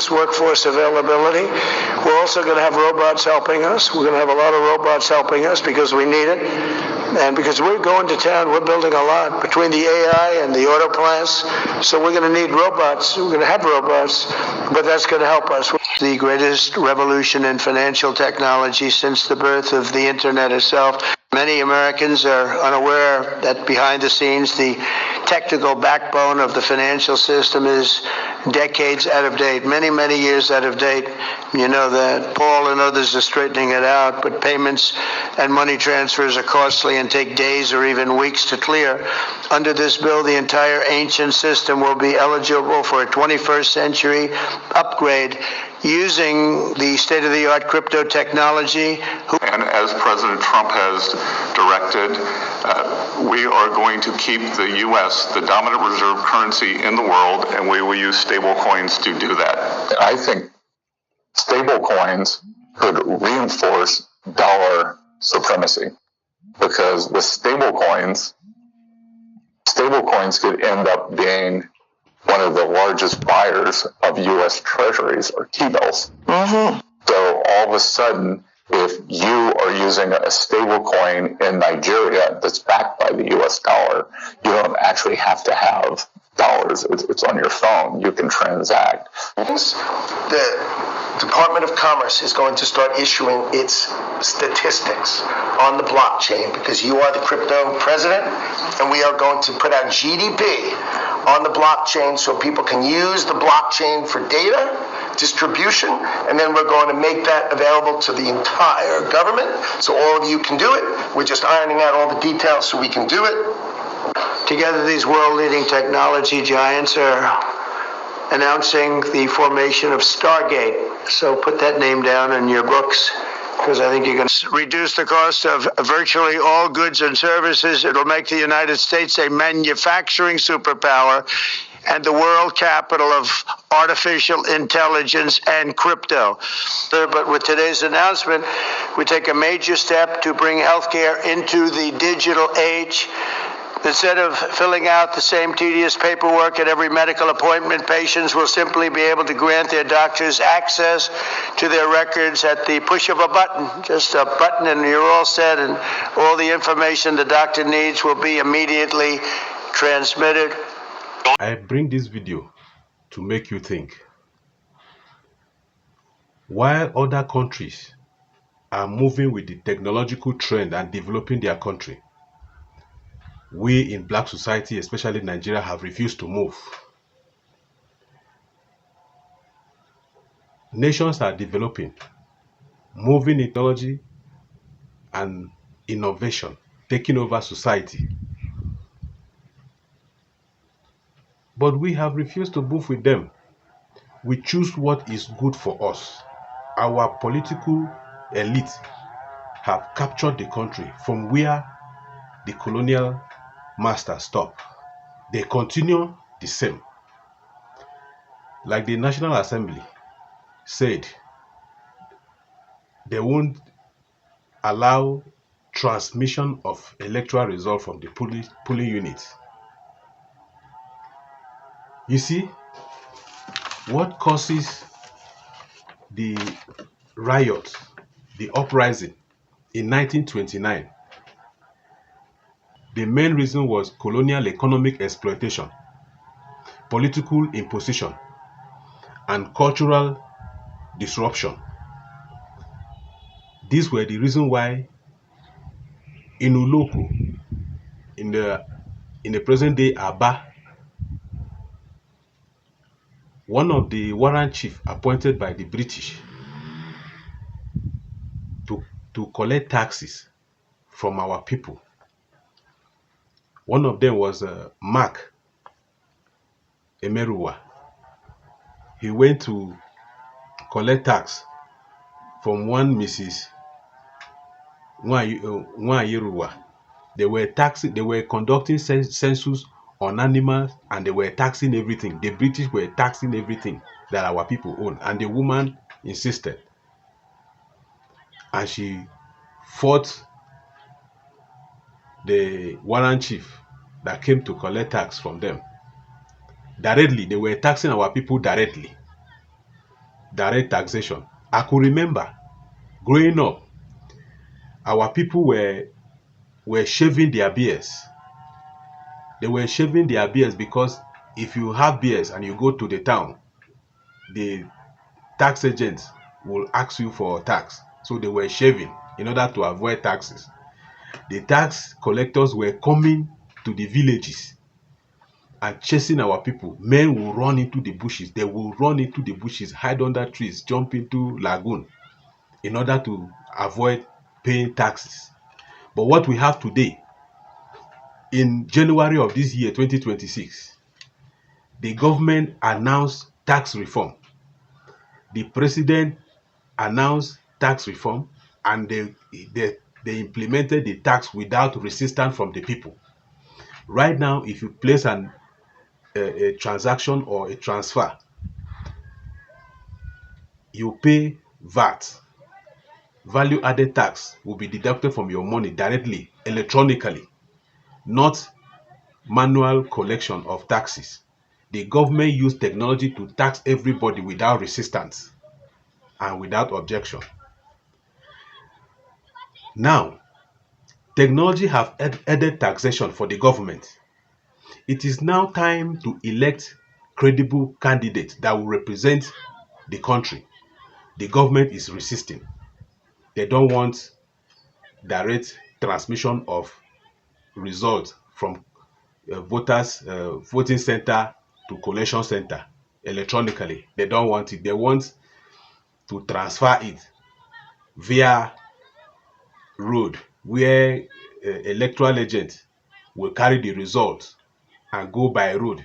greatest workforce availability. We're also going to have robots helping us. We're going to have a lot of robots helping us because we need it. And because we're going to town, we're building a lot between the AI and the auto plants. So we're going to need robots. We're going to have robots, but that's going to help us. The greatest revolution in financial technology since the birth of the internet itself. Many Americans are unaware that behind the scenes, the technical backbone of the financial system is decades out of date, many, many years out of date. You know that. Paul and others are straightening it out, but payments and money transfers are costly and take days or even weeks to clear. Under this bill, the entire ancient system will be eligible for a 21st century upgrade using the state-of-the-art crypto technology. And as President Trump has directed, we are going to keep the U.S. the dominant reserve currency in the world, and we will use stable coins to do that. I think stable coins could reinforce dollar supremacy, because with stable coins could end up being one of the largest buyers of U.S. treasuries or T-bills. Mm-hmm. So all of a sudden, if you are using a stable coin in Nigeria that's backed by the U.S. dollar, you don't actually have to have dollars. It's on your phone. You can transact. The Department of Commerce is going to start issuing its statistics on the blockchain because you are the crypto president, and we are going to put out GDP on the blockchain so people can use the blockchain for data distribution, and then we're going to make that available to the entire government so all of you can do it. We're just ironing out all the details so we can do it. Together, these world-leading technology giants are announcing the formation of Stargate. So put that name down in your books, because I think you're going to reduce the cost of virtually all goods and services. It'll make the United States a manufacturing superpower and the world capital of artificial intelligence and crypto. But with today's announcement, we take a major step to bring healthcare into the digital age. Instead of filling out the same tedious paperwork at every medical appointment, patients will simply be able to grant their doctors access to their records at the push of a button. Just a button and you're all set, and all the information the doctor needs will be immediately transmitted. I bring this video to make you think. While other countries are moving with the technological trend and developing their country, we in black society, especially Nigeria, have refused to move. Nations are developing, moving in technology and innovation, taking over society. But we have refused to move with them. We choose what is good for us. Our political elite have captured the country from where the colonial masters stop. They continue the same. Like the National Assembly said, they won't allow transmission of electoral result from the polling units. You see, what causes the riot, the uprising in 1929? The main reason was colonial economic exploitation, political imposition, and cultural disruption. These were the reason why in Uloko, in the present day Aba, one of the warrant chief appointed by the British to collect taxes from our people, one of them was Mark Emeruwa. He went to collect tax from one Mrs. Nwayiruwa. They were conducting census on animals, and they were taxing everything. The British were taxing everything that our people own, and the woman insisted. And she fought the warrant chief that came to collect tax from them. Directly, they were taxing our people directly. direct taxation. I could remember growing up, our people were shaving their beards. They were shaving their beards because if you have beards and you go to the town, the tax agents will ask you for tax. So they were shaving in order to avoid taxes. The tax collectors were coming to the villages and chasing our people. Men will run into the bushes. They will run into the bushes, hide under trees, jump into lagoon in order to avoid paying taxes. But what we have today, in January of this year, 2026, the government announced tax reform. The president announced tax reform, and they implemented the tax without resistance from the people. Right now, if you place a transaction or a transfer, you pay VAT. Value added tax will be deducted from your money directly, electronically, not manual collection of taxes. The government used technology to tax everybody without resistance and without objection. Now, technology have added taxation for the government. It is now time to elect credible candidates that will represent the country. The government is resisting. They don't want direct transmission of results from voting center to collation center electronically. They don't want it. They want to transfer it via road, where electoral agent will carry the results and go by road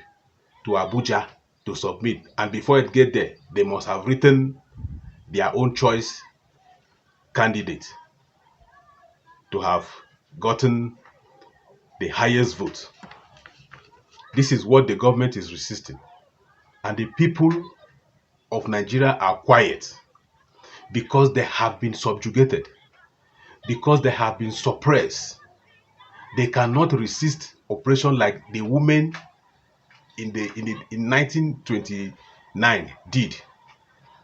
to Abuja to submit. And before it get there, they must have written their own choice candidate to have gotten the highest vote. This is what the government is resisting. And the people of Nigeria are quiet because they have been subjugated, because they have been suppressed. They cannot resist oppression like the women in 1929 did.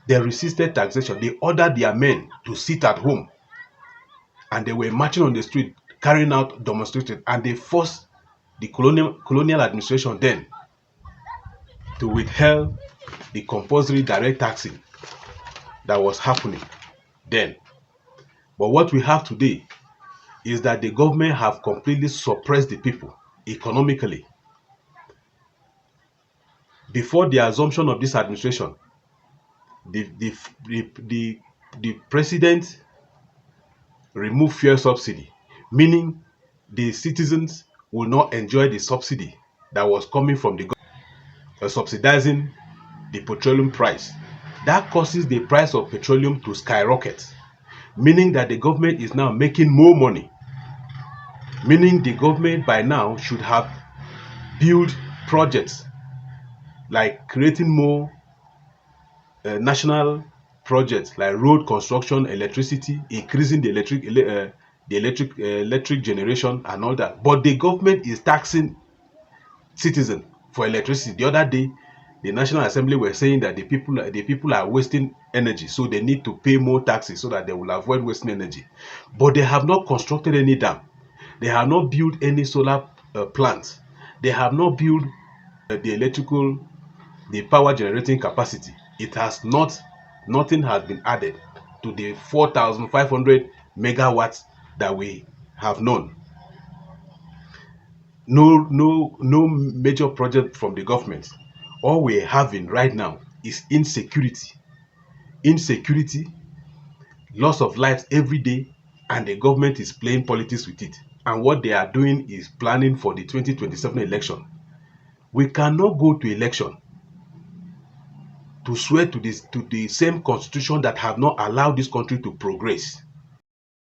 They resisted taxation. They ordered their men to sit at home, and they were marching on the street, carrying out demonstrations, and they forced the colonial administration then to withhold the compulsory direct taxing that was happening then. But what we have today is that the government have completely suppressed the people economically. Before the assumption of this administration, the president removed fuel subsidy, meaning the citizens will not enjoy the subsidy that was coming from the government, subsidizing the petroleum price. That causes the price of petroleum to skyrocket, meaning that the government is now making more money, meaning the government by now should have built projects like creating more national projects like road construction, electricity, increasing the electric generation and all that. But the government is taxing citizens for electricity. The other day, the National Assembly were saying that the people are wasting energy, so they need to pay more taxes so that they will avoid wasting energy. But they have not constructed any dam. They have not built any solar plants. They have not built the power generating capacity. It has nothing has been added to the 4,500 megawatts that we have known. No major project from the government. All we're having right now is insecurity, loss of lives every day, and the government is playing politics with it. And what they are doing is planning for the 2027 election. We cannot go to election to swear to the same constitution that have not allowed this country to progress.